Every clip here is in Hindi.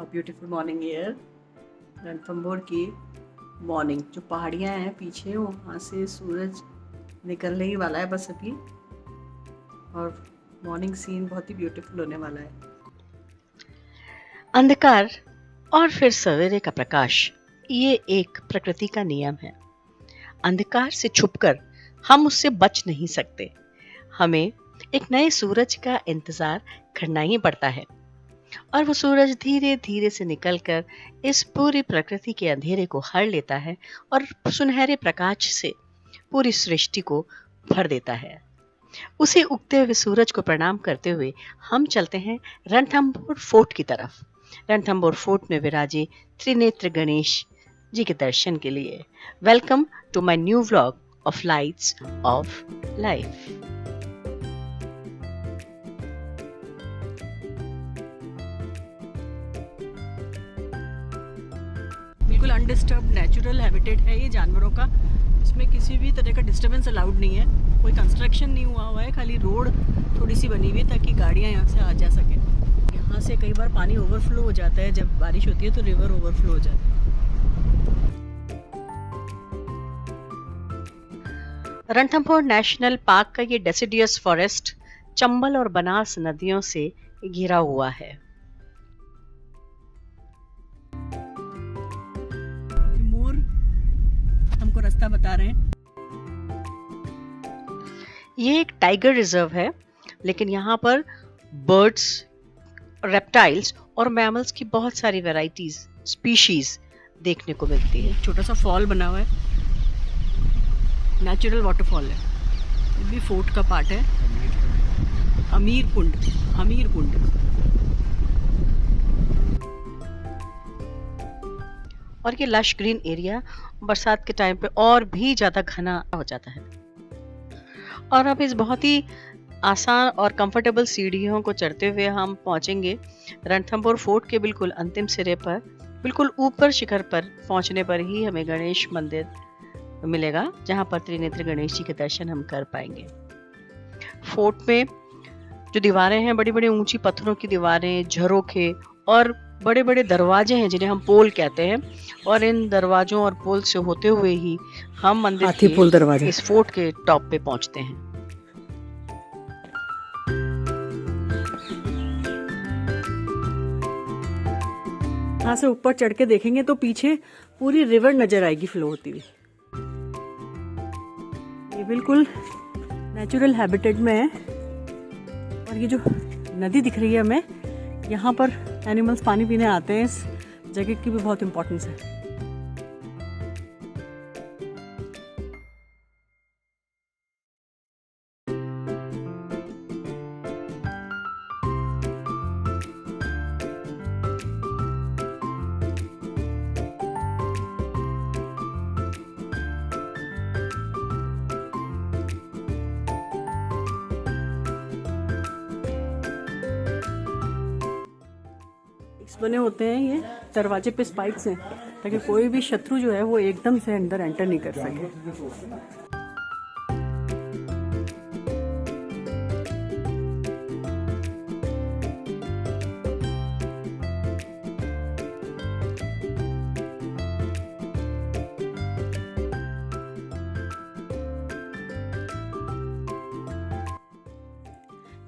ब्यूटीफुल मॉर्निंग एयर रणथंभौर की मॉर्निंग। जो पहाड़ियाँ हैं पीछे, वहाँ से सूरज निकलने ही वाला है बस अभी, और मॉर्निंग सीन बहुत ही ब्यूटीफुल होने वाला है। अंधकार और फिर सवेरे का प्रकाश, ये एक प्रकृति का नियम है। अंधकार से छुपकर हम उससे बच नहीं सकते। हमें एक नए सूरज का इंतजार करना ही पड़ता है, और वो सूरज धीरे धीरे से निकलकर इस पूरी प्रकृति के अंधेरे को हर लेता है और सुनहरे प्रकाश से पूरी सृष्टि को भर देता है। उसे उगते हुए सूरज को प्रणाम करते हुए हम चलते हैं रणथंभौर फोर्ट की तरफ। रणथंभौर फोर्ट में विराजे त्रिनेत्र गणेश जी के दर्शन के लिए। Welcome to my new vlog of lights of life. बिल्कुल अनडिस्टर्ब नेचुरल हैबिटेट है ये जानवरों का। इसमें किसी भी तरह का डिस्टर्बेंस अलाउड नहीं है, कोई कंस्ट्रक्शन नहीं हुआ है, खाली रोड थोड़ी सी बनी हुई है ताकि गाड़ियाँ यहाँ से आ जा सकें। यहाँ से कई बार पानी ओवरफ्लो हो जाता है, जब बारिश होती है तो रिवर ओवरफ्लो हो जाता है। रणथंभौर नेशनल पार्क का ये डेसिडियस फॉरेस्ट चंबल और बनास नदियों से घिरा हुआ है। मोर हमको रास्ता बता रहे हैं। ये एक टाइगर रिजर्व है, लेकिन यहाँ पर बर्ड्स, रेप्टाइल्स और मैमल्स की बहुत सारी वैरायटीज, स्पीशीज देखने को मिलती है। छोटा सा फॉल बना हुआ है, नेचुरल वाटरफॉल है। ये भी फोर्ट का पार्ट है। अमीर कुंड। और ये लश ग्रीन एरिया बरसात के टाइम पे और भी ज्यादा घना हो जाता है। और अब इस बहुत ही आसान और कंफर्टेबल सीढ़ियों को चढ़ते हुए हम पहुंचेंगे रणथंभौर फोर्ट के बिल्कुल अंतिम सिरे पर। बिल्कुल ऊपर शिखर पर पहुंचने पर ही हमें गणेश मंदिर मिलेगा, जहां पर त्रिनेत्र गणेश जी के दर्शन हम कर पाएंगे। फोर्ट में जो दीवारें हैं, बड़ी बड़ी ऊंची पत्थरों की दीवारें, झरोखे और बड़े बड़े दरवाजे हैं जिन्हें हम पोल कहते हैं। और इन दरवाजों और पोल से होते हुए ही हम मंदिर के इस फोर्ट के टॉप पे पहुंचते हैं। यहाँ से ऊपर चढ़ के देखेंगे तो पीछे पूरी रिवर नजर आएगी फ्लो होती हुई। ये बिल्कुल नेचुरल हैबिटेट में है। और ये जो नदी दिख रही है हमें, यहाँ पर एनिमल्स पानी पीने आते हैं। इस जगह की भी बहुत इम्पोर्टेंस है। बने होते हैं ये दरवाजे पे स्पाइक्स हैं, ताकि कोई भी शत्रु जो है वो एकदम से अंदर एंटर नहीं कर सके।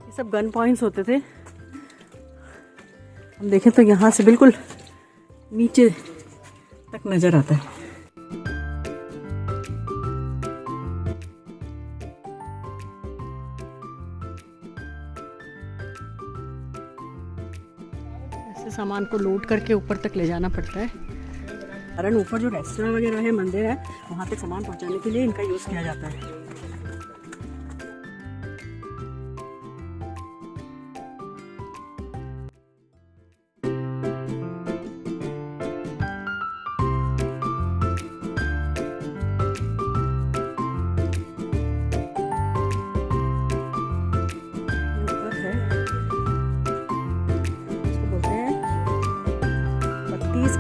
ये सब गन पॉइंट्स होते थे। हम देखें तो यहाँ से बिल्कुल नीचे तक नजर आता है। ऐसे सामान को लोड करके ऊपर तक ले जाना पड़ता है, कारण ऊपर जो रेस्टोरेंट वगैरह है, मंदिर है, वहाँ तक सामान पहुँचाने के लिए इनका यूज़ किया जाता है।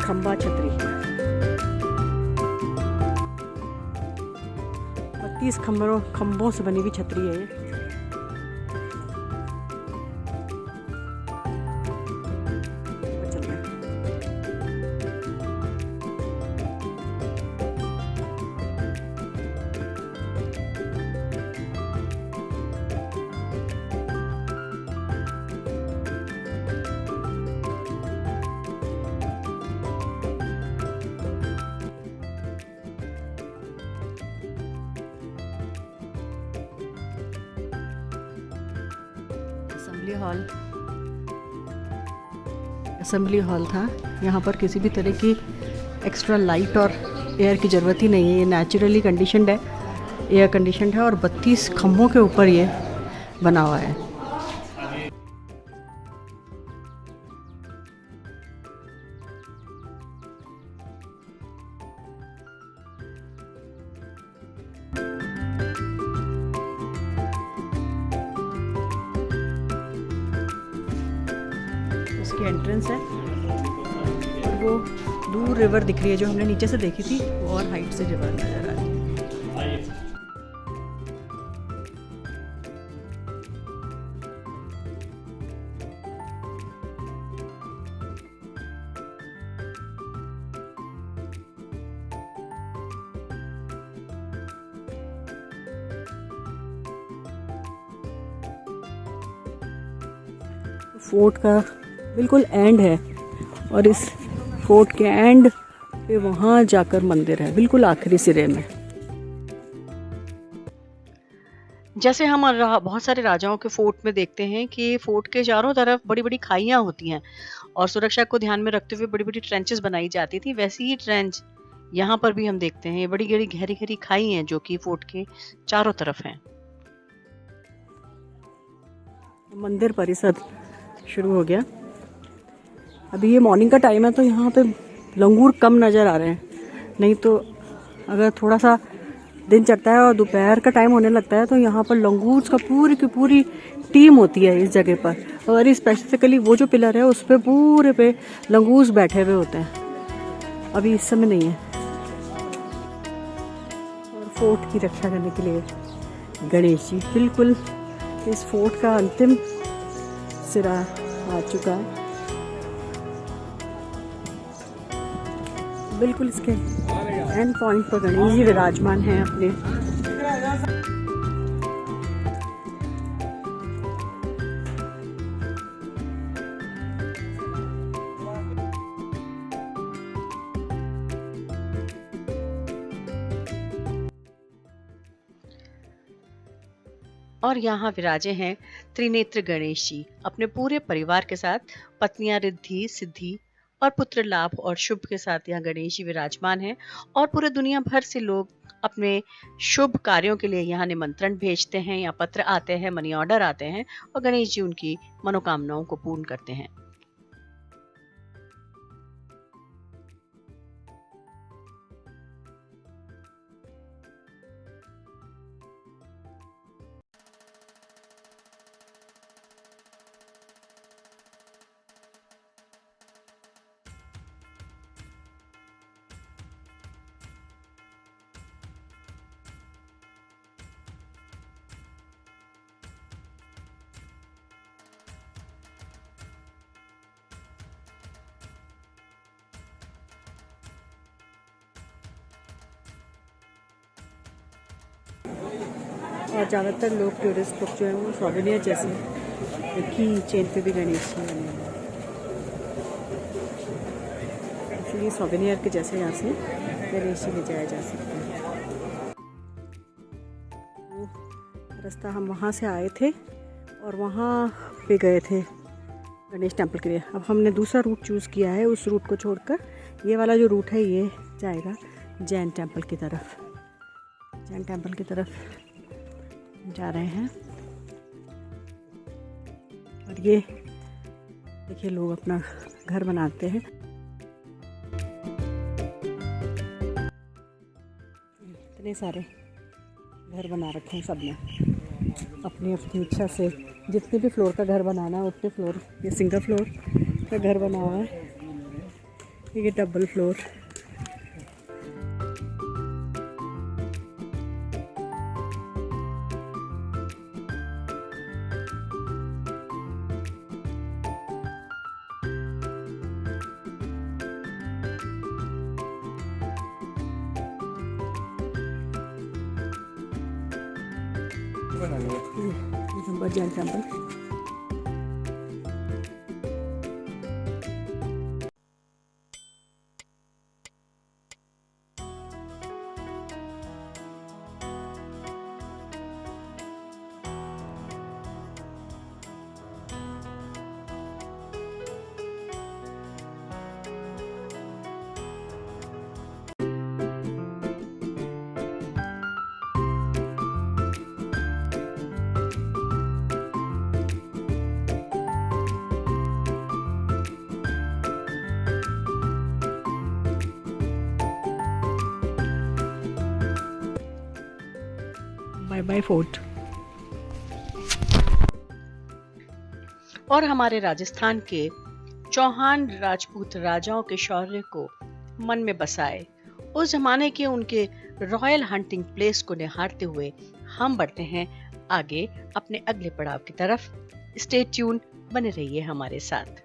खंबा छतरी, 32 खंभों से बनी हुई छतरी है ये। चल रहा है। असेंबली हॉल था। यहाँ पर किसी भी तरह की एक्स्ट्रा लाइट और एयर की ज़रूरत ही नहीं है। ये नेचुरली कंडीशनड है, एयर कंडीशनड है और 32 खम्भों के ऊपर ये बना हुआ है। इसकी एंट्रेंस है और वो दूर रिवर दिख रही है, जो हमने नीचे से देखी थी वो और हाइट से रिवर नज़र आ रही है। फोर्ट का बिल्कुल एंड है और इस फोर्ट के एंड पे वहाँ जाकर मंदिर है, बिल्कुल आखिरी सिरे में। जैसे हम बहुत सारे राजाओं के फोर्ट में देखते हैं कि फोर्ट के चारों तरफ बड़ी बड़ी खाइयाँ होती हैं और सुरक्षा को ध्यान में रखते हुए बड़ी बड़ी ट्रेंचेस बनाई जाती थी। वैसी ही ट्रेंच यहाँ पर भी हम देखते हैं। ये बड़ी बड़ी गहरी गहरी खाई हैं जो कि फोर्ट के चारों तरफ हैं। मंदिर परिसर शुरू हो गया। अभी ये मॉर्निंग का टाइम है तो यहाँ पे लंगूर कम नज़र आ रहे हैं, नहीं तो अगर थोड़ा सा दिन चढ़ता है और दोपहर का टाइम होने लगता है तो यहाँ पर लंगूर का पूरी की पूरी टीम होती है इस जगह पर। और स्पेसिफिकली वो जो पिलर है उस पर पूरे पे लंगूर बैठे हुए होते हैं। अभी इस समय नहीं है। और फोर्ट की रक्षा करने के लिए गणेश जी बिल्कुल इस फोर्ट का अंतिम सिरा आ चुका है। बिल्कुल इसके एंड पॉइंट पर गणेश जी विराजमान हैं अपने। और यहाँ विराजे हैं त्रिनेत्र गणेश जी अपने पूरे परिवार के साथ। पत्नियां रिद्धि, सिद्धि और पुत्र लाभ और शुभ के साथ यहाँ गणेश जी विराजमान हैं और पूरे दुनिया भर से लोग अपने शुभ कार्यों के लिए यहाँ निमंत्रण भेजते हैं या पत्र आते हैं, मनी ऑर्डर आते हैं और गणेश जी उनकी मनोकामनाओं को पूर्ण करते हैं। और ज़्यादातर लोग टूरिस्ट लोग जो है वो सोवेनियर जैसे की चेन पे भी गणेश जी बने हुए हैं, इसलिए सोवेनियर के जैसे यहाँ से गणेश जी ले जाया जा सकते हैं। वो रास्ता हम वहाँ से आए थे और वहाँ पे गए थे गणेश टेम्पल के लिए। अब हमने दूसरा रूट चूज़ किया है। उस रूट को छोड़कर ये वाला जो रूट है ये जाएगा जैन टेम्पल की तरफ। जैन टेम्पल की तरफ जा रहे हैं और ये देखिए लोग अपना घर बनाते हैं। इतने सारे घर बना रखे हैं सबने अपनी अपनी इच्छा से। जितने भी फ्लोर का घर बनाना है उतने फ्लोर, ये सिंगल फ्लोर का घर बना हुआ है, ये double floor. Number Jain temple. बाय बाय फोर्ट। और हमारे राजस्थान के चौहान राजपूत राजाओं के शौर्य को मन में बसाए, उस जमाने के उनके रॉयल हंटिंग प्लेस को निहारते हुए हम बढ़ते हैं आगे अपने अगले पड़ाव की तरफ। स्टे ट्यून, बने रहिए हमारे साथ।